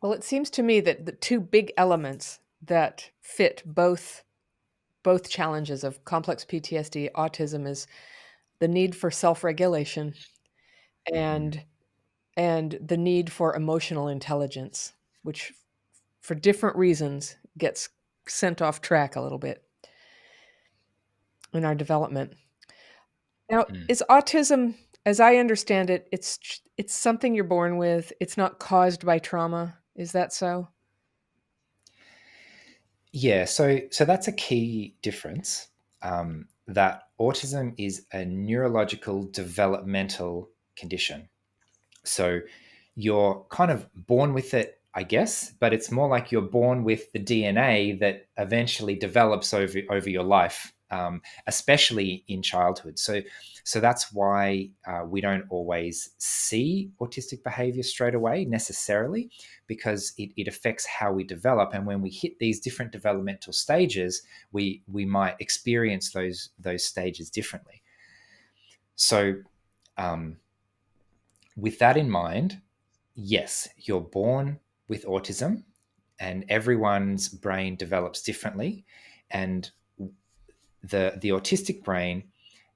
Well, it seems to me that the two big elements that fit both challenges of complex PTSD, autism is the need for self-regulation Mm. and and the need for emotional intelligence, which for different reasons gets sent off track a little bit in our development. Now, Mm. is autism, as I understand it, it's something you're born with. It's not caused by trauma. Is that so? Yeah, so that's a key difference. That autism is a neurological developmental condition. So you're kind of born with it, I guess, but it's more like you're born with the DNA that eventually develops over your life, especially in childhood. So that's why we don't always see autistic behavior straight away necessarily, because it affects how we develop. And when we hit these different developmental stages, we might experience those stages differently. So um, with that in mind, yes, you're born with autism, and everyone's brain develops differently. And the autistic brain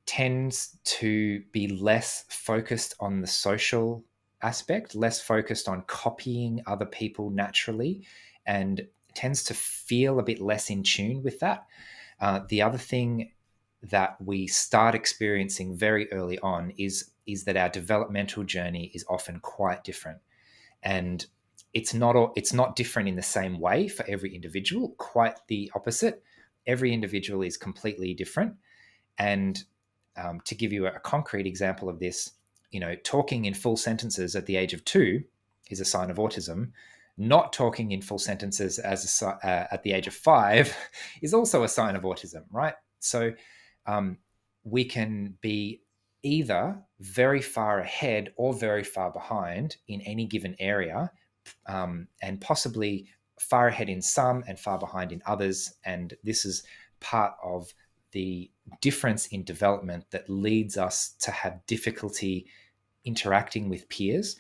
tends to be less focused on the social aspect, less focused on copying other people naturally, and tends to feel a bit less in tune with that. The other thing that we start experiencing very early on is that our developmental journey is often quite different, and it's not different in the same way for every individual. Quite the opposite. Every individual is completely different, and to give you a concrete example of this, talking in full sentences at the age of 2 is a sign of autism. Not talking in full sentences at the age of 5 is also a sign of autism, right? So um, we can be either very far ahead or very far behind in any given area, and possibly far ahead in some and far behind in others. And this is part of the difference in development that leads us to have difficulty interacting with peers.